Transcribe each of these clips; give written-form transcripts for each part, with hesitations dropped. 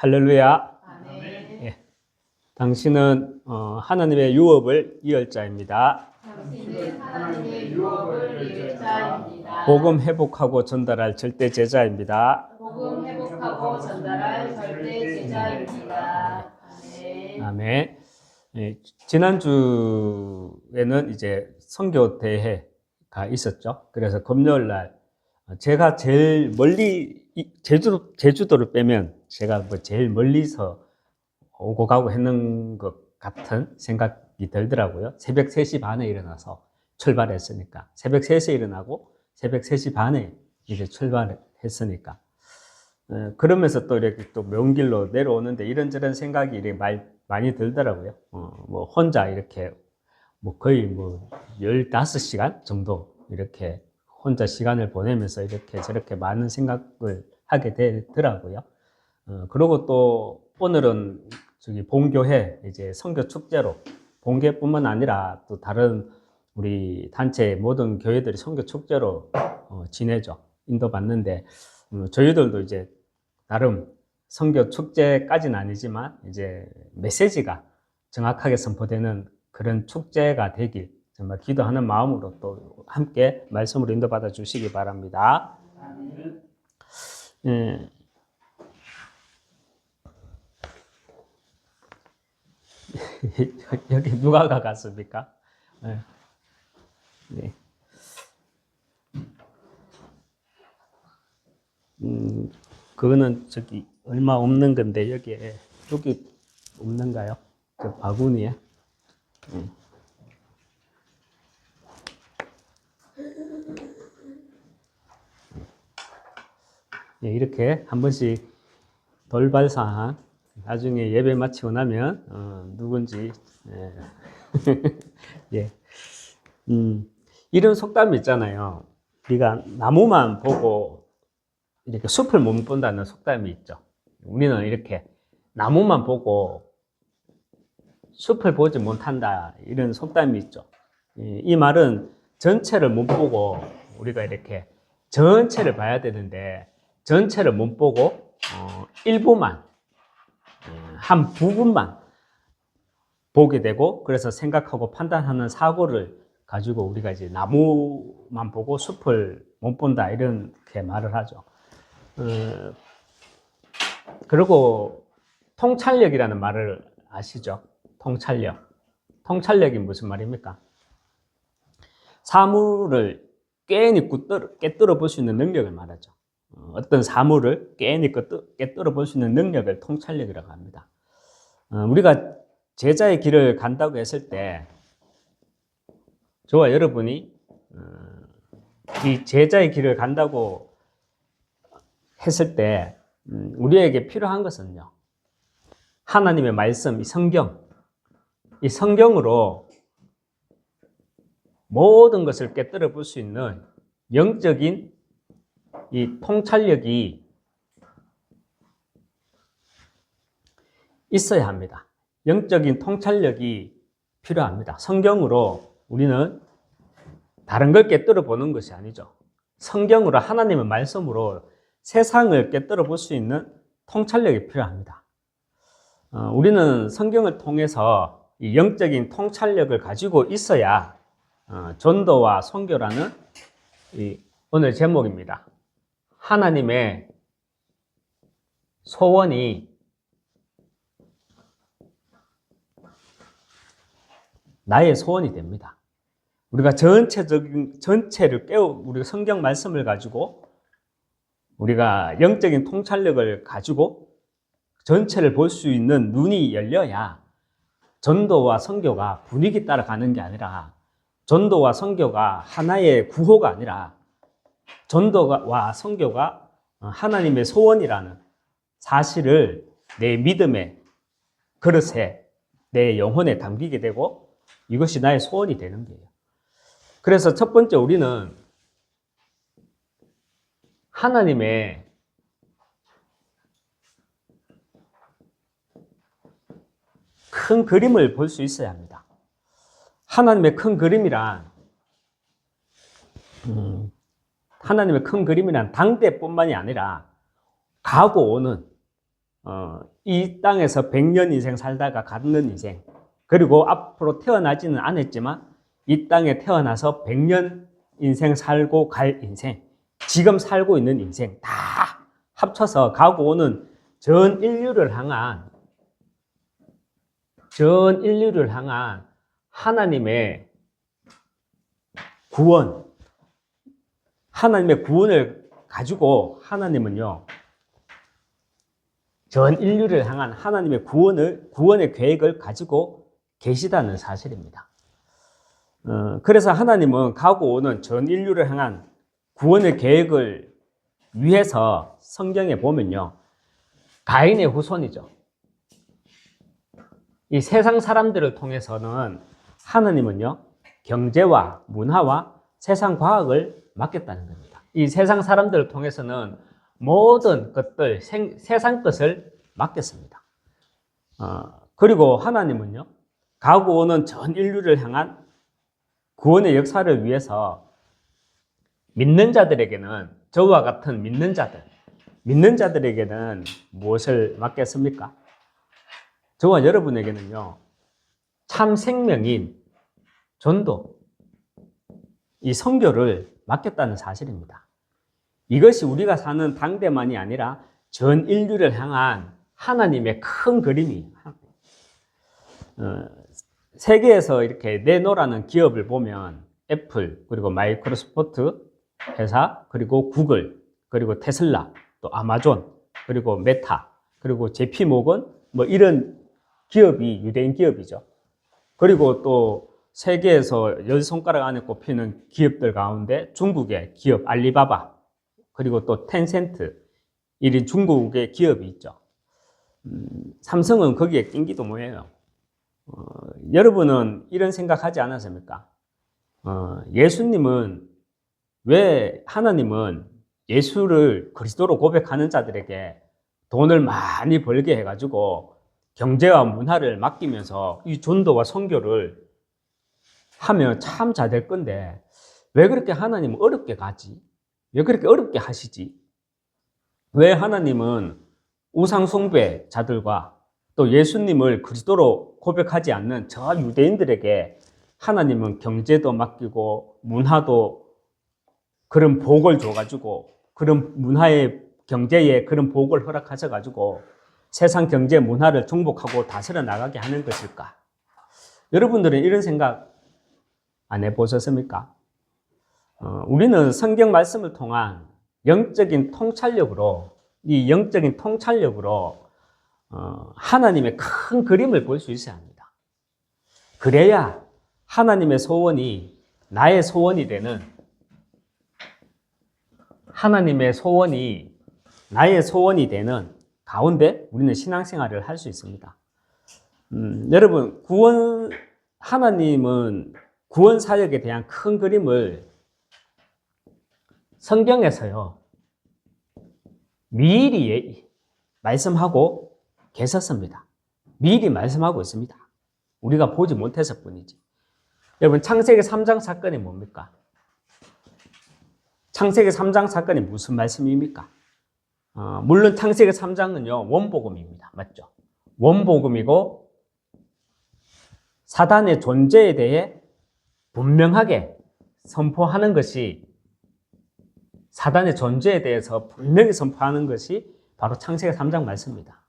할렐루야. 아멘. 예. 당신은 하나님의 유업을 이을 자입니다. 당신은 하나님의 유업을 이을 자입니다. 복음 회복하고 전달할 절대 제자입니다. 복음 회복하고 전달할 절대 제자입니다. 아멘. 아멘. 예, 지난주에는 이제 선교 대회가 있었죠. 그래서 금요일 날 제가 제일 멀리 제주도를 빼면 제가 뭐 제일 멀리서 오고 가고 했는 것 같은 생각이 들더라고요. 새벽 3시 반에 일어나서 출발했으니까. 새벽 3시에 일어나고 새벽 3시 반에 이제 출발했으니까. 그러면서 또 이렇게 또 먼 길로 내려오는데 이런저런 생각이 이렇게 많이 들더라고요. 뭐 혼자 이렇게 뭐 거의 뭐 15시간 정도 이렇게 혼자 시간을 보내면서 이렇게 저렇게 많은 생각을 하게 되더라고요. 그리고 또 오늘은 저기 본교회 이제 선교 축제로 본교뿐만 아니라 또 다른 우리 단체 모든 교회들이 선교 축제로 지내죠. 인도받는데 저희들도 이제 나름 선교 축제까지는 아니지만 이제 메시지가 정확하게 선포되는 그런 축제가 되길 정말 기도하는 마음으로 또 함께 말씀으로 인도받아 주시기 바랍니다. 여기 누가 가갔습니까? 네. 네. 그거는 저기 얼마 없는 건데 여기 없는가요? 저 바구니에? 네. 예, 이렇게 한 번씩 돌발사항 나중에 예배 마치고 나면 누군지 예. 이런 속담이 있잖아요. 우리가 나무만 보고 이렇게 숲을 못 본다는 속담이 있죠. 우리는 이렇게 나무만 보고 숲을 보지 못한다 이런 속담이 있죠. 이 말은 전체를 못 보고 우리가 이렇게 전체를 봐야 되는데 전체를 못 보고 일부만 한 부분만 보게 되고 그래서 생각하고 판단하는 사고를 가지고 우리가 이제 나무만 보고 숲을 못 본다 이렇게 말을 하죠. 그리고 통찰력이라는 말을 아시죠? 통찰력. 통찰력이 무슨 말입니까? 사물을 꿰뚫어 볼 수 있는 능력을 말하죠. 어떤 사물을 꿰뚫어 볼 수 있는 능력을 통찰력이라고 합니다. 우리가 제자의 길을 간다고 했을 때 저와 여러분이 이 제자의 길을 간다고 했을 때 우리에게 필요한 것은요. 하나님의 말씀, 이 성경으로 모든 것을 꿰뚫어 볼 수 있는 영적인 이 통찰력이 있어야 합니다. 영적인 통찰력이 필요합니다. 성경으로 우리는 다른 걸 꿰뚫어 보는 것이 아니죠. 성경으로 하나님의 말씀으로 세상을 꿰뚫어 볼 수 있는 통찰력이 필요합니다. 우리는 성경을 통해서 이 영적인 통찰력을 가지고 있어야 전도와 선교라는 이 오늘 제목입니다. 하나님의 소원이 나의 소원이 됩니다. 우리가 전체를 우리가 성경 말씀을 가지고 우리가 영적인 통찰력을 가지고 전체를 볼 수 있는 눈이 열려야 전도와 선교가 분위기 따라 가는 게 아니라 전도와 선교가 하나의 구호가 아니라 전도와 선교가 하나님의 소원이라는 사실을 내 믿음의 그릇에 내 영혼에 담기게 되고 이것이 나의 소원이 되는 거예요. 그래서 첫 번째 우리는 하나님의 큰 그림을 볼 수 있어야 합니다. 하나님의 큰 그림이란 당대뿐만이 아니라 가고 오는 이 땅에서 100년 인생 살다가 갖는 인생, 그리고 앞으로 태어나지는 않았지만 이 땅에 태어나서 100년 인생 살고 갈 인생, 지금 살고 있는 인생 다 합쳐서 가고 오는 전 인류를 향한 하나님의 구원, 하나님의 구원을 가지고 하나님은요, 전 인류를 향한 하나님의 구원의 계획을 가지고 계시다는 사실입니다. 그래서 하나님은 가고 오는 전 인류를 향한 구원의 계획을 위해서 성경에 보면요, 가인의 후손이죠. 이 세상 사람들을 통해서는 하나님은요, 경제와 문화와 세상 과학을 맡겼다는 겁니다. 이 세상 사람들을 통해서는 모든 것들, 세상 것을 맡겼습니다. 그리고 하나님은요, 가고 오는 전 인류를 향한 구원의 역사를 위해서 믿는 자들에게는, 저와 같은 믿는 자들에게는 무엇을 맡겼습니까? 저와 여러분에게는요, 참 생명인 전도, 이 선교를 맡겼다는 사실입니다. 이것이 우리가 사는 당대만이 아니라 전 인류를 향한 하나님의 큰 그림이, 세계에서 이렇게 내놓으라는 기업을 보면 애플, 그리고 마이크로소프트 회사, 그리고 구글, 그리고 테슬라, 또 아마존, 그리고 메타, 그리고 JP모건, 뭐 이런 기업이 유대인 기업이죠. 그리고 또 세계에서 10손가락 안에 꼽히는 기업들 가운데 중국의 기업 알리바바, 그리고 또 텐센트, 이런 중국의 기업이 있죠. 삼성은 거기에 낀기도 뭐예요. 여러분은 이런 생각하지 않았습니까? 왜 하나님은 예수를 그리스도로 고백하는 자들에게 돈을 많이 벌게 해가지고 경제와 문화를 맡기면서 이 전도와 선교를 하면 참 잘 될 건데, 왜 그렇게 하나님은 어렵게 가지? 왜 그렇게 어렵게 하시지? 왜 하나님은 우상숭배자들과 또 예수님을 그리스도로 고백하지 않는 저 유대인들에게 하나님은 경제도 맡기고 문화도 그런 복을 줘가지고, 그런 문화의 경제에 그런 복을 허락하셔가지고 세상 경제 문화를 정복하고 다스려 나가게 하는 것일까? 여러분들은 이런 생각 안 해보셨습니까? 우리는 성경 말씀을 통한 영적인 통찰력으로 하나님의 큰 그림을 볼 수 있어야 합니다. 그래야 하나님의 소원이 나의 소원이 되는, 하나님의 소원이 나의 소원이 되는 가운데 우리는 신앙생활을 할 수 있습니다. 여러분, 하나님은 구원 사역에 대한 큰 그림을 성경에서요, 미리 말씀하고 계셨습니다. 미리 말씀하고 있습니다. 우리가 보지 못해서 뿐이지. 여러분, 창세기 3장 사건이 뭡니까? 창세기 3장 사건이 무슨 말씀입니까? 물론 창세기 3장은요, 원복음입니다. 맞죠? 원복음이고 사단의 존재에 대해 분명하게 선포하는 것이, 사단의 존재에 대해서 분명히 선포하는 것이 바로 창세기 3장 말씀입니다.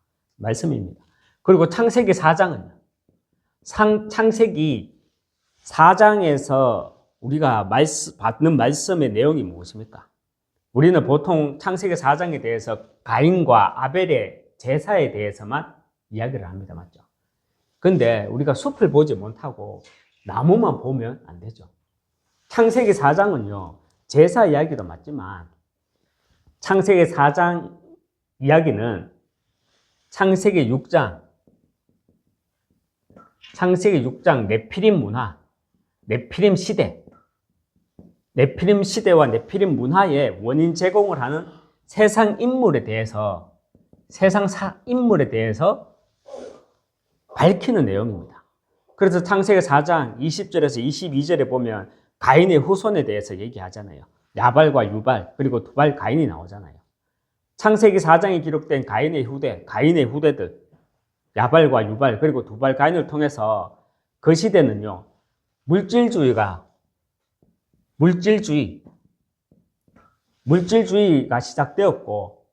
그리고 창세기 4장은요, 창세기 4장에서 우리가 받는 말씀의 내용이 무엇입니까? 우리는 보통 창세기 4장에 대해서 가인과 아벨의 제사에 대해서만 이야기를 합니다. 맞죠? 근데 우리가 숲을 보지 못하고 나무만 보면 안 되죠. 창세기 4장은요, 제사 이야기도 맞지만 창세기 4장 이야기는 창세기 6장 네피림 문화, 네피림 시대와 네피림 문화의 원인 제공을 하는 세상 인물에 대해서 밝히는 내용입니다. 그래서 창세기 4장 20절에서 22절에 보면 가인의 후손에 대해서 얘기하잖아요. 야발과 유발, 그리고 두발 가인이 나오잖아요. 창세기 4장에 기록된 가인의 후대들, 야발과 유발, 그리고 두발 가인을 통해서 그 시대는요, 물질주의가 시작되었고,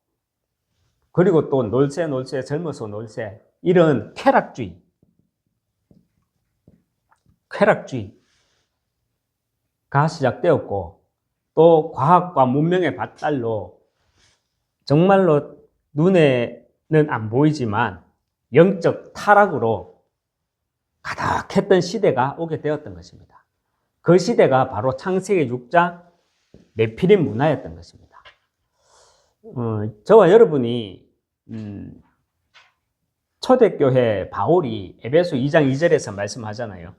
그리고 또 놀세, 젊어서 놀세, 이런 쾌락주의가 시작되었고, 또 과학과 문명의 발달로 정말로 눈에는 안 보이지만 영적 타락으로 가득했던 시대가 오게 되었던 것입니다. 그 시대가 바로 창세기 6장 네피림 문화였던 것입니다. 저와 여러분이 초대교회 바울이 에베소 2장 2절에서 말씀하잖아요.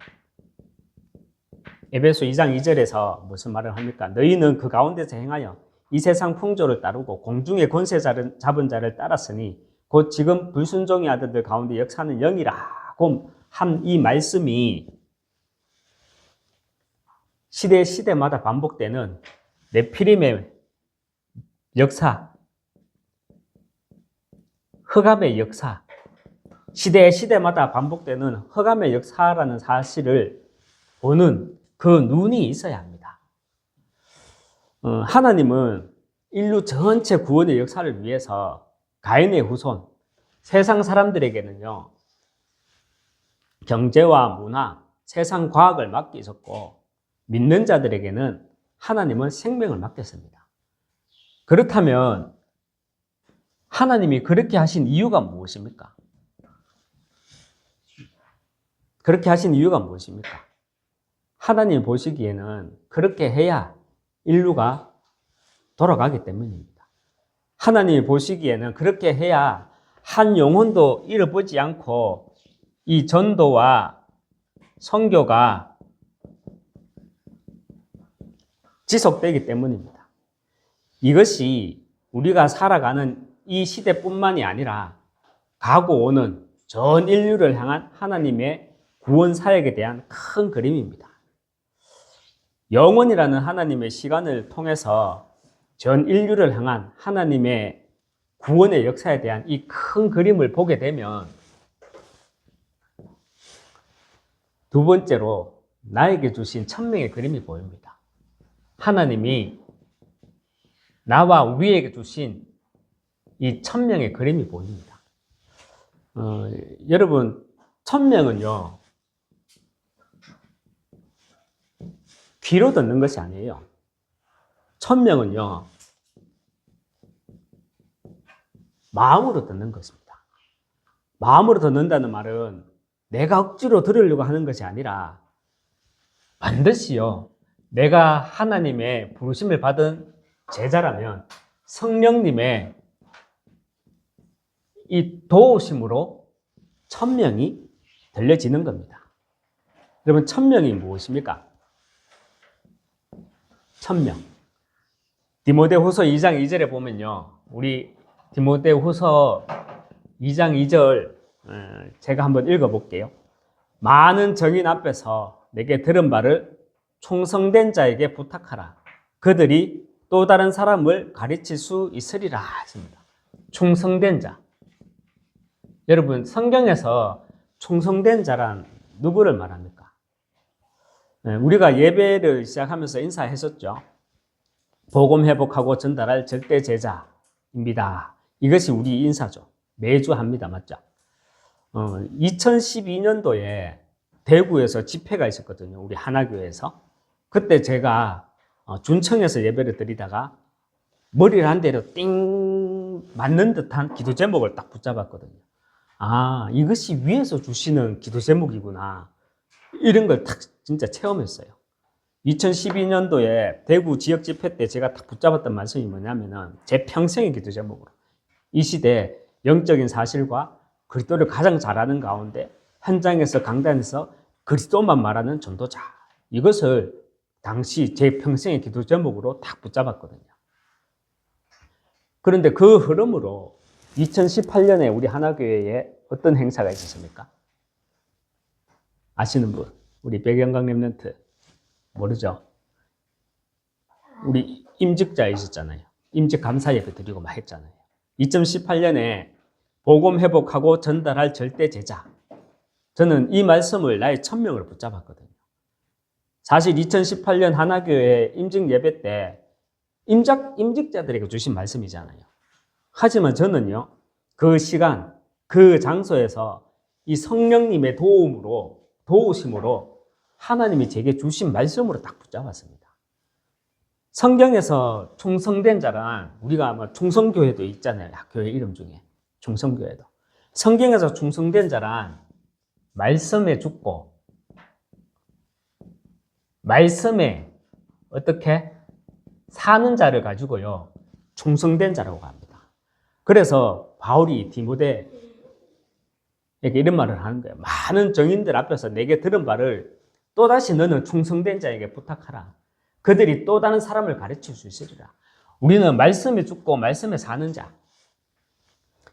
에베소 2장 2절에서 무슨 말을 합니까? 너희는 그 가운데서 행하여 이 세상 풍조를 따르고 공중의 권세 잡은 자를 따랐으니 곧 지금 불순종의 아들들 가운데 역사하는 영이라고 한 이 말씀이 시대마다 반복되는 네피림의 역사, 흑암의 역사, 시대마다 반복되는 흑암의 역사라는 사실을 보는 그 눈이 있어야 합니다. 하나님은 인류 전체 구원의 역사를 위해서 가인의 후손, 세상 사람들에게는요, 경제와 문화, 세상 과학을 맡기셨고, 믿는 자들에게는 하나님은 생명을 맡겼습니다. 그렇다면 하나님이 그렇게 하신 이유가 무엇입니까? 그렇게 하신 이유가 무엇입니까? 하나님 보시기에는 그렇게 해야 인류가 돌아가기 때문입니다. 하나님이 보시기에는 그렇게 해야 한 영혼도 잃어보지 않고 이 전도와 선교가 지속되기 때문입니다. 이것이 우리가 살아가는 이 시대뿐만이 아니라 가고 오는 전 인류를 향한 하나님의 구원 사역에 대한 큰 그림입니다. 영원이라는 하나님의 시간을 통해서 전 인류를 향한 하나님의 구원의 역사에 대한 이 큰 그림을 보게 되면 두 번째로 나에게 주신 천명의 그림이 보입니다. 하나님이 나와 우리에게 주신 이 천명의 그림이 보입니다. 여러분, 천명은요, 귀로 듣는 것이 아니에요. 천명은요, 마음으로 듣는 것입니다. 마음으로 듣는다는 말은 내가 억지로 들으려고 하는 것이 아니라 반드시요, 내가 하나님의 부르심을 받은 제자라면 성령님의 이 도우심으로 천명이 들려지는 겁니다. 여러분, 천명이 무엇입니까? 천명. 디모데후서 2장 2절에 보면요, 우리 디모데후서 2장 2절 제가 한번 읽어볼게요. 많은 정인 앞에서 내게 들은 바를 충성된 자에게 부탁하라. 그들이 또 다른 사람을 가르칠 수 있으리라 했습니다. 충성된 자. 여러분, 성경에서 충성된 자란 누구를 말합니까? 우리가 예배를 시작하면서 인사했었죠. 복음 회복하고 전달할 절대 제자입니다. 이것이 우리 인사죠. 매주 합니다. 맞죠? 2012년도에 대구에서 집회가 있었거든요. 우리 하나교회에서. 그때 제가 준청에서 예배를 드리다가 머리를 한 대로 띵 맞는 듯한 기도 제목을 딱 붙잡았거든요. 아, 이것이 위에서 주시는 기도 제목이구나. 이런 걸 딱 진짜 체험했어요. 2012년도에 대구 지역 집회 때 제가 딱 붙잡았던 말씀이 뭐냐면은 제 평생의 기도 제목으로 이 시대 영적인 사실과 그리스도를 가장 잘 아는 가운데 현장에서 강단에서 그리스도만 말하는 전도자, 이것을 당시 제 평생의 기도 제목으로 딱 붙잡았거든요. 그런데 그 흐름으로 2018년에 우리 하나교회에 어떤 행사가 있었습니까? 아시는 분? 우리 백영강 랩런트 모르죠? 우리 임직자 있었잖아요. 임직 감사 예배 드리고 막 했잖아요. 2018년에 복음 회복하고 전달할 절대 제자. 저는 이 말씀을 나의 천명으로 붙잡았거든요. 사실 2018년 하나교회 임직 예배 때 임직자들에게 주신 말씀이잖아요. 하지만 저는요, 그 시간, 그 장소에서 이 성령님의 도우심으로 하나님이 제게 주신 말씀으로 딱 붙잡았습니다. 성경에서 충성된 자란 우리가 아마 충성교회도 있잖아요. 교회 이름 중에 충성교회도. 성경에서 충성된 자란 말씀에 죽고 말씀에 어떻게 사는 자를 가지고요 충성된 자라고 합니다. 그래서 바울이 디모데에게 이런 말을 하는 거예요. 많은 정인들 앞에서 내게 들은 바를 또다시 너는 충성된 자에게 부탁하라. 그들이 또 다른 사람을 가르칠 수 있으리라. 우리는 말씀에 죽고 말씀에 사는 자,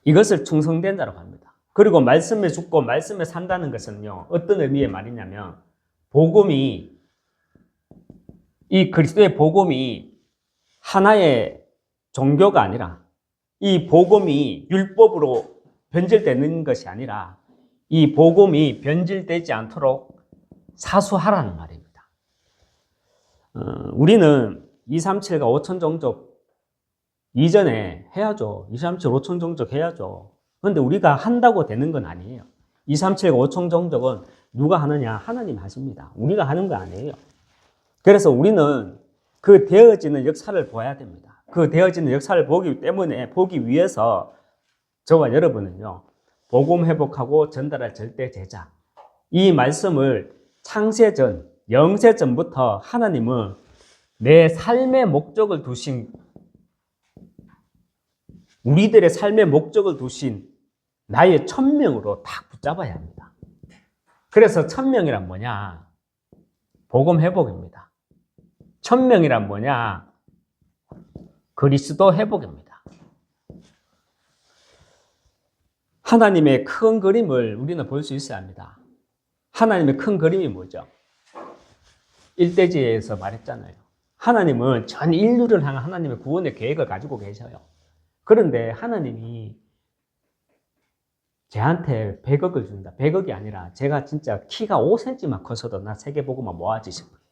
이것을 충성된 자라고 합니다. 그리고 말씀에 죽고 말씀에 산다는 것은요, 어떤 의미의 말이냐면 이 그리스도의 복음이 하나의 종교가 아니라 이 복음이 율법으로 변질되는 것이 아니라 이 복음이 변질되지 않도록 사수하라는 말입니다. 우리는 237과 5천 종족 이전에 해야죠. 237, 5천 종족 해야죠. 그런데 우리가 한다고 되는 건 아니에요. 237과 5천 종족은 누가 하느냐? 하나님 하십니다. 우리가 하는 거 아니에요. 그래서 우리는 그 되어지는 역사를 보아야 됩니다. 그 되어지는 역사를 보기 위해서 저와 여러분은요, 복음 회복하고 전달할 절대 제자. 이 말씀을 창세전, 영세전부터 하나님은 내 삶의 목적을 두신, 우리들의 삶의 목적을 두신 나의 천명으로 딱 붙잡아야 합니다. 그래서 천명이란 뭐냐? 복음 회복입니다. 천명이란 뭐냐? 그리스도 회복입니다. 하나님의 큰 그림을 우리는 볼 수 있어야 합니다. 하나님의 큰 그림이 뭐죠? 일대지에서 말했잖아요. 하나님은 전 인류를 향한 하나님의 구원의 계획을 가지고 계셔요. 그런데 하나님이 제한테 100억을 준다. 100억이 아니라 제가 진짜 키가 5cm만 커서도 나 세계복음만 모아주실 거예요.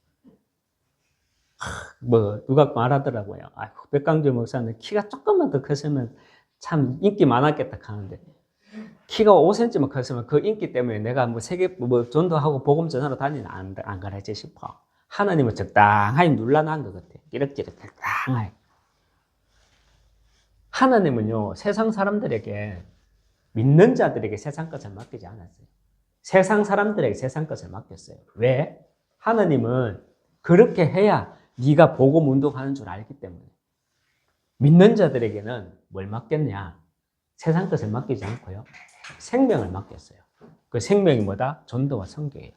누가 말하더라고요. 백강주 목사는 키가 조금만 더 컸으면 참 인기 많았겠다 하는데, 키가 5cm만 컸으면 그 인기 때문에 내가 세계 전도하고 복음 전하러 다니는 안 가르치 싶어. 하나님은 적당하게 눌러놓은 것 같아. 끼럭끼럭 적당하게. 하나님은요, 세상 사람들에게, 믿는 자들에게 세상 것을 맡기지 않았어요. 세상 사람들에게 세상 것을 맡겼어요. 왜? 하나님은 그렇게 해야 네가 복음 운동하는 줄 알기 때문에. 믿는 자들에게는 뭘 맡겼냐? 세상 것을 맡기지 않고요, 생명을 맡겼어요. 그 생명이 뭐다? 전도와 선교예요.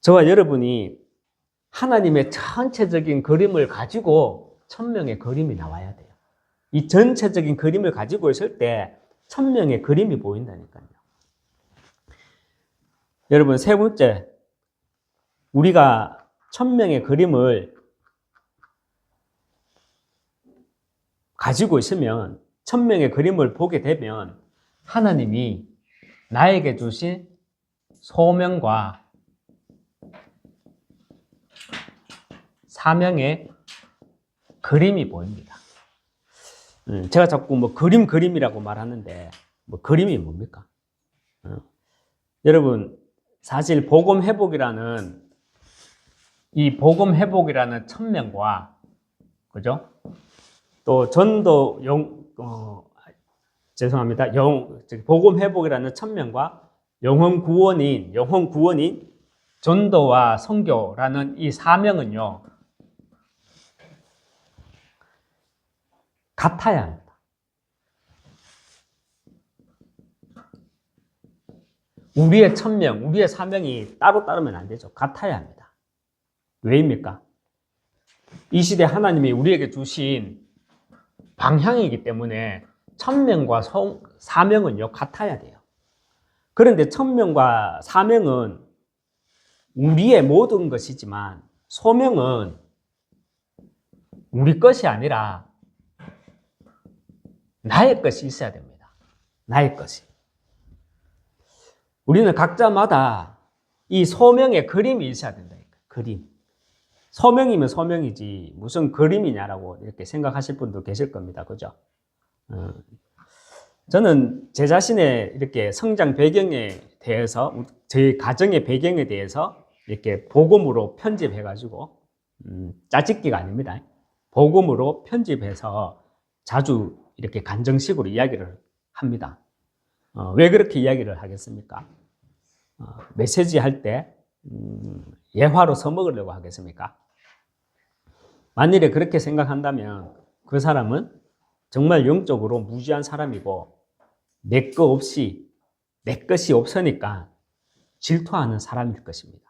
저와 여러분이 하나님의 전체적인 그림을 가지고 천명의 그림이 나와야 돼요. 이 전체적인 그림을 가지고 있을 때 천명의 그림이 보인다니까요. 여러분, 세 번째, 우리가 천명의 그림을 가지고 있으면, 천명의 그림을 보게 되면 하나님이 나에게 주신 소명과 사명의 그림이 보입니다. 제가 자꾸 그림이라고 말하는데, 그림이 뭡니까? 여러분, 사실 복음 회복이라는 천명과, 그죠? 또 전도 복음 회복이라는 천명과 영혼 구원인 전도와 선교라는 이 사명은요, 같아야 합니다. 우리의 천명, 우리의 사명이 따로 따르면 안 되죠. 같아야 합니다. 왜입니까? 이 시대 하나님이 우리에게 주신 방향이기 때문에 천명과 사명은요, 같아야 돼요. 그런데 천명과 사명은 우리의 모든 것이지만 소명은 우리 것이 아니라 나의 것이 있어야 됩니다. 나의 것이. 우리는 각자마다 이 소명의 그림이 있어야 된다. 그림. 소명이면 소명이지 무슨 그림이냐라고 이렇게 생각하실 분도 계실 겁니다. 그죠? 저는 제 자신의 이렇게 성장 배경에 대해서, 제 가정의 배경에 대해서 이렇게 복음으로 편집해가지고, 짜집기가 아닙니다. 복음으로 편집해서 자주 이렇게 간정식으로 이야기를 합니다. 왜 그렇게 이야기를 하겠습니까? 메시지 할 때 예화로 써먹으려고 하겠습니까? 만일에 그렇게 생각한다면 그 사람은 정말 영적으로 무지한 사람이고 내 것이 없으니까 질투하는 사람일 것입니다.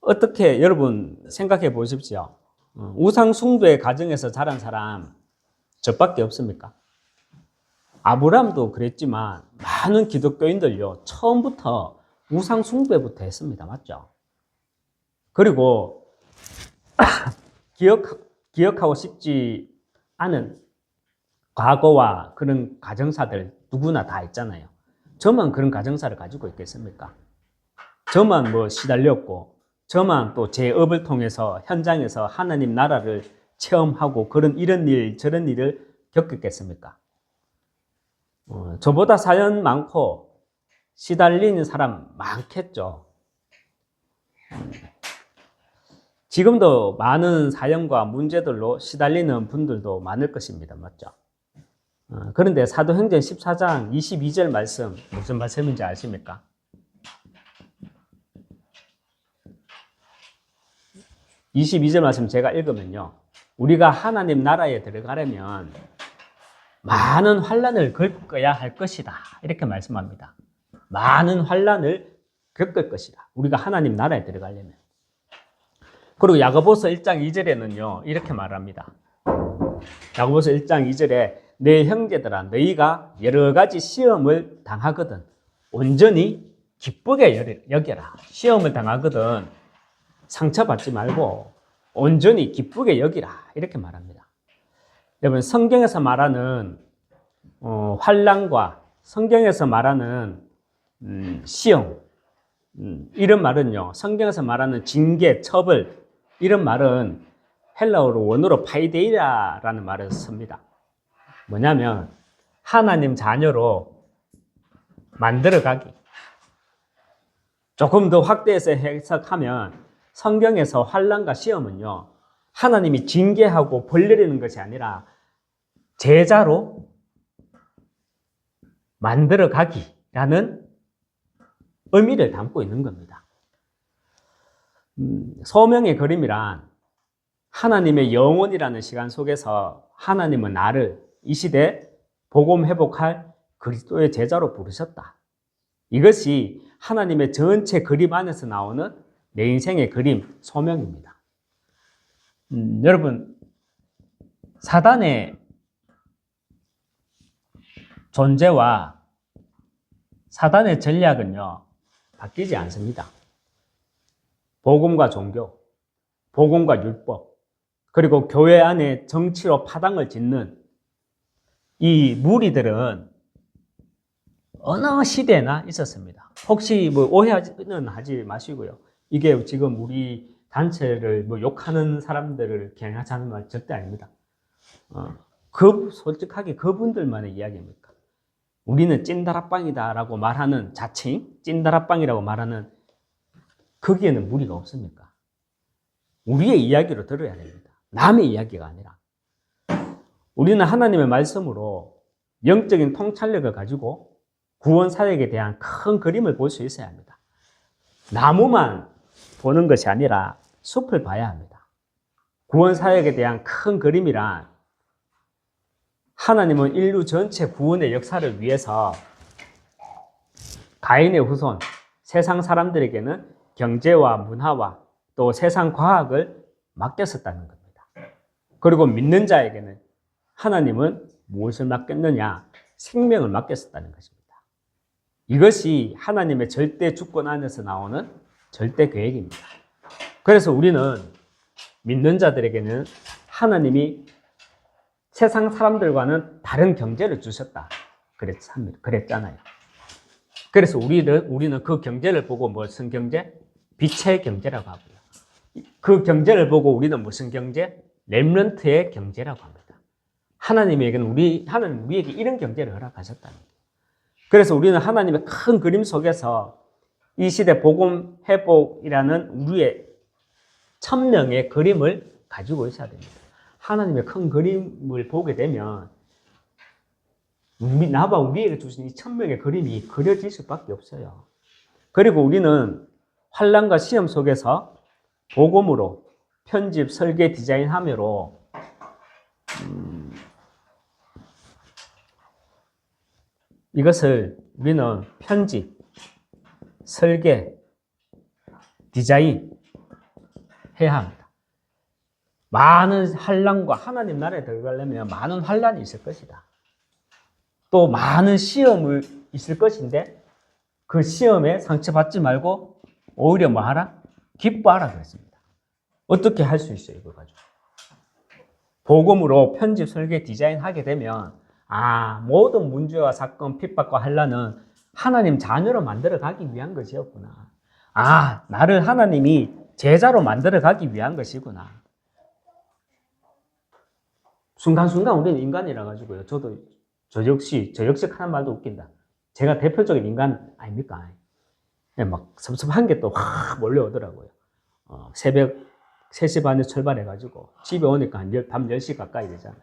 어떻게 여러분 생각해 보십시오. 우상 숭배의 가정에서 자란 사람 저밖에 없습니까? 아브라함도 그랬지만 많은 기독교인들요 처음부터 우상 숭배부터 했습니다. 맞죠? 그리고 기억하고 싶지 않은 과거와 그런 가정사들 누구나 다 있잖아요. 저만 그런 가정사를 가지고 있겠습니까? 저만 뭐 시달렸고 저만 또 제 업을 통해서 현장에서 하나님 나라를 체험하고 이런 일 저런 일을 겪었겠습니까? 저보다 사연 많고 시달리는 사람 많겠죠. 지금도 많은 사연과 문제들로 시달리는 분들도 많을 것입니다. 맞죠? 그런데 사도행전 14장 22절 말씀 무슨 말씀인지 아십니까? (22절) 말씀 제가 읽으면요, 우리가 하나님 나라에 들어가려면 많은 환난을 겪어야 할 것이다 이렇게 말씀합니다. 많은 환난을 겪을 것이다, 우리가 하나님 나라에 들어가려면. 그리고 야고보서 1장 2절에는요 이렇게 말합니다. 야고보서 1장 2절에 내 형제들아 너희가 여러 가지 시험을 당하거든 온전히 기쁘게 여겨라. 시험을 당하거든 상처받지 말고 온전히 기쁘게 여기라 이렇게 말합니다. 여러분 성경에서 말하는 환난과 성경에서 말하는 시험, 이런 말은요 성경에서 말하는 징계, 처벌, 이런 말은 헬라어로 원어로 파이데이라라는 말을 씁니다. 뭐냐면 하나님 자녀로 만들어가기. 조금 더 확대해서 해석하면 성경에서 환난과 시험은요 하나님이 징계하고 벌내리는 것이 아니라 제자로 만들어가기라는 의미를 담고 있는 겁니다. 소명의 그림이란 하나님의 영혼이라는 시간 속에서 하나님은 나를 이 시대 복음 회복할 그리스도의 제자로 부르셨다. 이것이 하나님의 전체 그림 안에서 나오는 내 인생의 그림, 소명입니다. 여러분, 사단의 존재와 사단의 전략은요 바뀌지 않습니다. 복음과 종교, 복음과 율법, 그리고 교회 안에 정치로 파당을 짓는 이 무리들은 어느 시대나 있었습니다. 혹시 뭐 오해는 하지 마시고요. 이게 지금 우리 단체를 뭐 욕하는 사람들을 경향하는 말 절대 아닙니다. 솔직하게 그분들만의 이야기입니까? 우리는 찐다락방이다라고 말하는 자칭 찐다락방이라고 말하는 거기에는 무리가 없습니까? 우리의 이야기로 들어야 됩니다. 남의 이야기가 아니라. 우리는 하나님의 말씀으로 영적인 통찰력을 가지고 구원 사역에 대한 큰 그림을 볼 수 있어야 합니다. 나무만 보는 것이 아니라 숲을 봐야 합니다. 구원 사역에 대한 큰 그림이란 하나님은 인류 전체 구원의 역사를 위해서 가인의 후손, 세상 사람들에게는 경제와 문화와 또 세상 과학을 맡겼었다는 겁니다. 그리고 믿는 자에게는 하나님은 무엇을 맡겼느냐? 생명을 맡겼었다는 것입니다. 이것이 하나님의 절대 주권 안에서 나오는 절대 계획입니다. 그래서 우리는 믿는 자들에게는 하나님이 세상 사람들과는 다른 경제를 주셨다. 그랬잖아요. 그래서 우리는 그 경제를 보고 무슨 경제? 빛의 경제라고 하고요. 그 경제를 보고 우리는 무슨 경제? 렘넌트의 경제라고 합니다. 하나님 우리에게 이런 경제를 허락하셨다는 거예요. 그래서 우리는 하나님의 큰 그림 속에서 이 시대 복음 회복이라는 우리의 천명의 그림을 가지고 있어야 됩니다. 하나님의 큰 그림을 보게 되면 나와 우리에게 주신 이 천명의 그림이 그려질 수밖에 없어요. 그리고 우리는 환난과 시험 속에서 복음으로 편집, 설계, 디자인함으로 이것을 우리는 편집, 설계, 디자인 해야 합니다. 많은 환난과 하나님 나라에 들어가려면 많은 환난이 있을 것이다. 또 많은 시험이 있을 것인데 그 시험에 상처받지 말고 오히려 뭐 하라? 기뻐하라 그랬습니다. 어떻게 할 수 있어요? 이걸 가지고. 복음으로 편집, 설계, 디자인 하게 되면 모든 문제와 사건, 핍박과 환난은 하나님 자녀로 만들어 가기 위한 것이었구나. 나를 하나님이 제자로 만들어 가기 위한 것이구나. 순간순간 우리는 인간이라 가지고요. 저 역시 하는 말도 웃긴다. 제가 대표적인 인간 아닙니까? 막 섭섭한 게 또 확 몰려오더라고요. 새벽 3시 반에 출발해가지고 집에 오니까 밤 10시 가까이 되잖아요.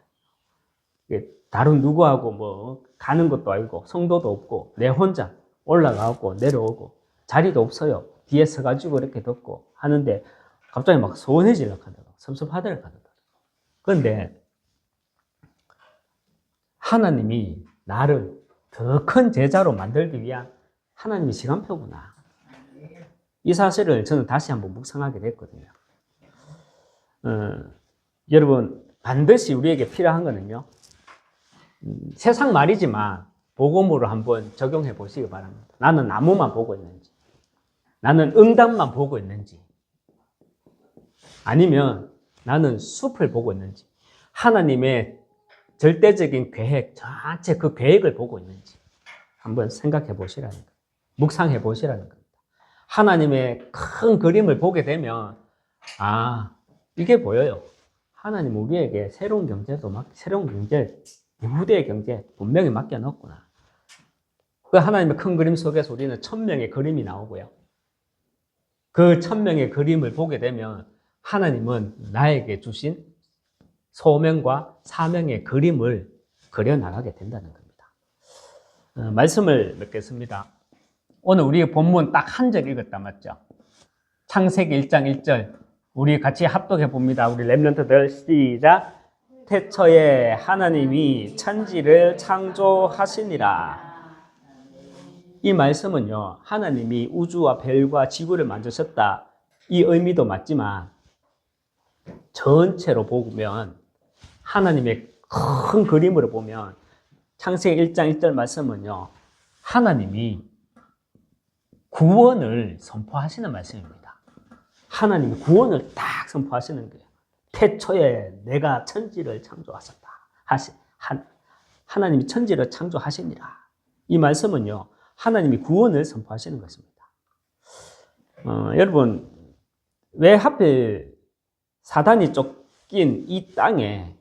다른 누구하고 뭐 가는 것도 아니고 성도도 없고 내 혼자 올라가고 내려오고 자리도 없어요. 뒤에 서가지고 이렇게 듣고 하는데 갑자기 막 소원해지려고 하더라고요. 섭섭하더라고요. 그런데 하나님이 나를 더 큰 제자로 만들기 위한 하나님의 시간표구나. 이 사실을 저는 다시 한번 묵상하게 됐거든요. 여러분 반드시 우리에게 필요한 거는요. 세상 말이지만 복음으로 한번 적용해 보시기 바랍니다. 나는 나무만 보고 있는지, 나는 응답만 보고 있는지, 아니면 나는 숲을 보고 있는지, 하나님의 절대적인 계획, 전체 그 계획을 보고 있는지 한번 생각해 보시라는 거예요. 묵상해 보시라는 겁니다. 하나님의 큰 그림을 보게 되면 이게 보여요. 하나님 우리에게 새로운 경제, 이후대의 경제 분명히 맡겨놓구나. 그 하나님의 큰 그림 속에서 우리는 천명의 그림이 나오고요. 그 천명의 그림을 보게 되면 하나님은 나에게 주신 소명과 사명의 그림을 그려나가게 된다는 겁니다. 말씀을 맺겠습니다. 오늘 우리 본문 딱 한 절 읽었다 맞죠? 창세기 1장 1절 우리 같이 합독해 봅니다. 우리 렘넌트들 시작. 태초에 하나님이 천지를 창조하시니라. 이 말씀은요, 하나님이 우주와 별과 지구를 만드셨다. 이 의미도 맞지만 전체로 보면 하나님의 큰 그림으로 보면 창세기 1장 1절 말씀은요, 하나님이 구원을 선포하시는 말씀입니다. 하나님이 구원을 딱 선포하시는 거예요. 태초에 내가 천지를 창조하셨다. 하나님이 천지를 창조하시니라. 이 말씀은요, 하나님이 구원을 선포하시는 것입니다. 여러분, 왜 하필 사단이 쫓긴 이 땅에,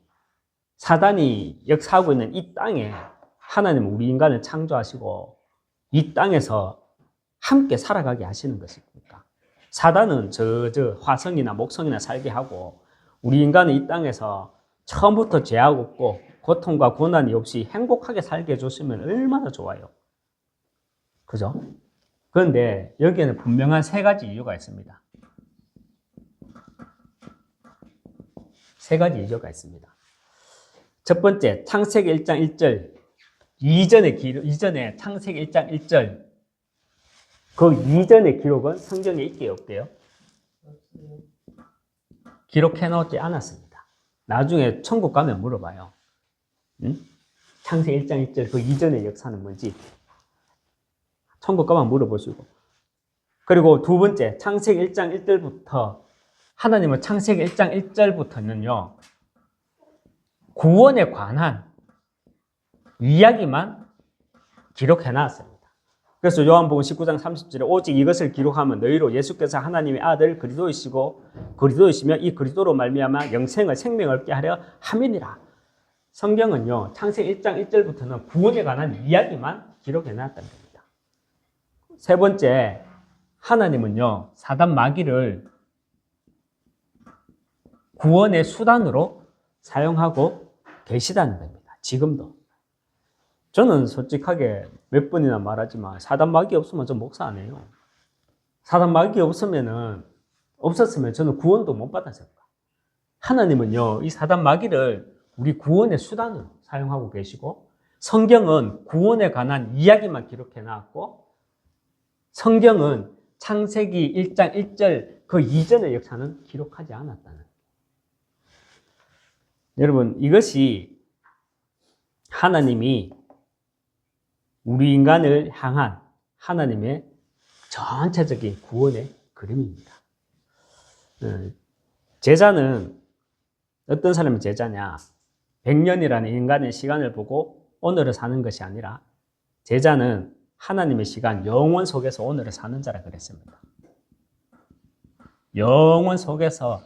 사단이 역사하고 있는 이 땅에 하나님은 우리 인간을 창조하시고 이 땅에서 함께 살아가게 하시는 것입니까? 사단은 저 화성이나 목성이나 살게 하고 우리 인간은 이 땅에서 처음부터 죄악 없고 고통과 고난이 없이 행복하게 살게 해주시면 얼마나 좋아요. 그죠? 그런데 여기에는 분명한 3가지 이유가 있습니다. 3가지 이유가 있습니다. 첫 번째, 창세기 1장 1절 이전에 창세기 1장 1절 그 이전의 기록은 성경에 있게요, 없게요? 기록해 놓지 않았습니다. 나중에 천국 가면 물어봐요. 창세기 1장 1절 그 이전의 역사는 뭔지 천국 가면 물어보시고. 그리고 두 번째, 창세기 1장 1절부터 하나님은 창세기 1장 1절부터는요 구원에 관한 이야기만 기록해 놨습니다. 그래서 요한복음 19장 30절에 오직 이것을 기록하면 너희로 예수께서 하나님의 아들 그리스도이시며 이 그리스도로 말미암아 영생을 생명을 얻게 하려 함이니라. 성경은요, 창세기 1장 1절부터는 구원에 관한 이야기만 기록해 놨다는 겁니다. 세 번째, 하나님은요, 사단 마귀를 구원의 수단으로 사용하고 계시다는 겁니다. 지금도. 저는 솔직하게 몇 번이나 말하지만 사단 마귀 없으면 저 목사 안 해요. 사단 마귀 없었으면 저는 구원도 못 받았을 거예요. 하나님은요, 이 사단 마귀를 우리 구원의 수단으로 사용하고 계시고, 성경은 구원에 관한 이야기만 기록해 놨고, 성경은 창세기 1장 1절 그 이전의 역사는 기록하지 않았다는. 여러분, 이것이 하나님이 우리 인간을 향한 하나님의 전체적인 구원의 그림입니다. 제자는 어떤 사람이 제자냐? 100년이라는 인간의 시간을 보고 오늘을 사는 것이 아니라 제자는 하나님의 시간, 영원 속에서 오늘을 사는 자라 그랬습니다. 영원 속에서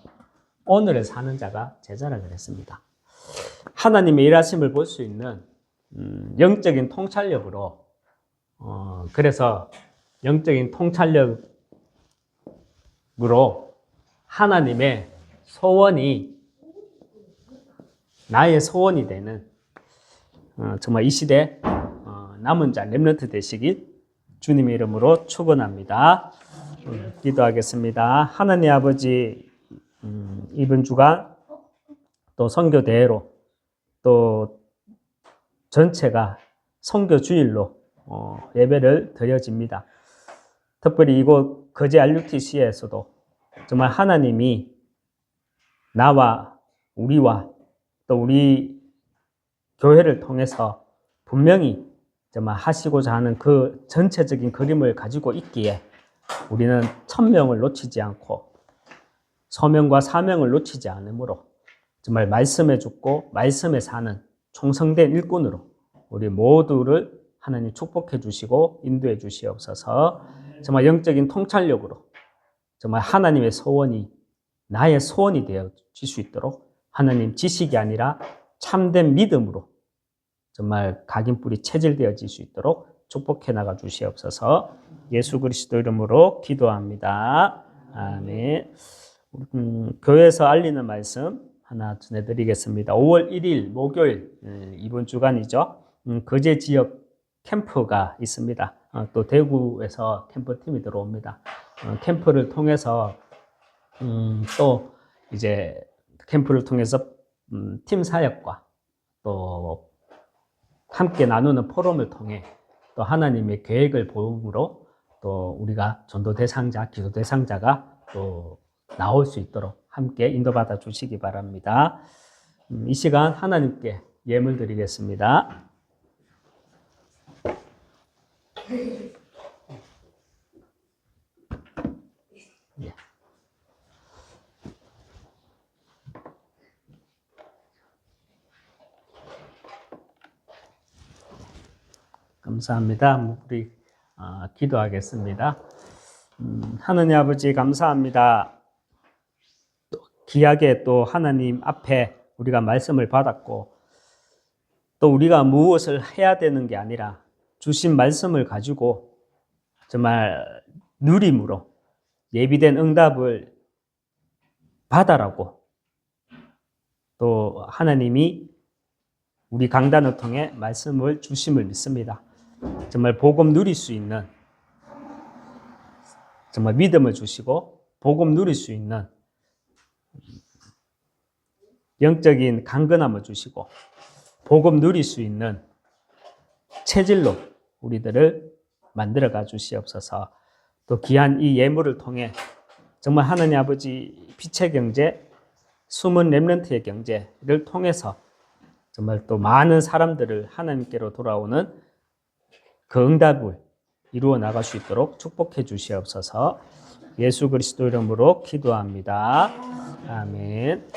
오늘을 사는 자가 제자라 그랬습니다. 하나님의 일하심을 볼 수 있는 영적인 통찰력으로 그래서 영적인 통찰력으로 하나님의 소원이 나의 소원이 되는 정말 이 시대 남은 자 렘넌트 되시길 주님의 이름으로 축원합니다. 기도하겠습니다. 하나님 아버지, 이번 주간 또 선교 대회로 또 전체가 선교 주일로 예배를 드려집니다. 특별히 이곳 거제 RUTC에서도 정말 하나님이 나와 우리와 또 우리 교회를 통해서 분명히 정말 하시고자 하는 그 전체적인 그림을 가지고 있기에 우리는 천명을 놓치지 않고 소명과 사명을 놓치지 않으므로 정말 말씀에 죽고 말씀에 사는 총성된 일꾼으로 우리 모두를 하나님 축복해 주시고 인도해 주시옵소서. 정말 영적인 통찰력으로 정말 하나님의 소원이 나의 소원이 되어질 수 있도록 하나님 지식이 아니라 참된 믿음으로 정말 각인뿌리 체질되어질 수 있도록 축복해 나가 주시옵소서. 예수 그리스도 이름으로 기도합니다. 아멘. 교회에서 알리는 말씀 하나 전해드리겠습니다. 5월 1일 목요일 이번 주간이죠. 거제 지역 캠프가 있습니다. 또 대구에서 캠프팀이 들어옵니다. 캠프를 통해서 또 이제 캠프를 통해서 팀 사역과 또 함께 나누는 포럼을 통해 또 하나님의 계획을 보음으로 또 우리가 전도 대상자, 기도 대상자가 또 나올 수 있도록 함께 인도받아 주시기 바랍니다. 이 시간 하나님께 예물 드리겠습니다. 예. 감사합니다. 우리 기도하겠습니다. 하느님 아버지 감사합니다. 귀하게 또 하나님 앞에 우리가 말씀을 받았고 또 우리가 무엇을 해야 되는 게 아니라 주신 말씀을 가지고 정말 누림으로 예비된 응답을 받아라고 또 하나님이 우리 강단을 통해 말씀을 주심을 믿습니다. 정말 복음 누릴 수 있는 정말 믿음을 주시고 복음 누릴 수 있는 영적인 강건함을 주시고 복음 누릴 수 있는 체질로 우리들을 만들어가 주시옵소서. 또 귀한 이 예물을 통해 정말 하나님 아버지 빛의 경제, 숨은 렘넌트의 경제를 통해서 정말 또 많은 사람들을 하나님께로 돌아오는 그 응답을 이루어 나갈 수 있도록 축복해 주시옵소서. 예수 그리스도 이름으로 기도합니다. 아멘.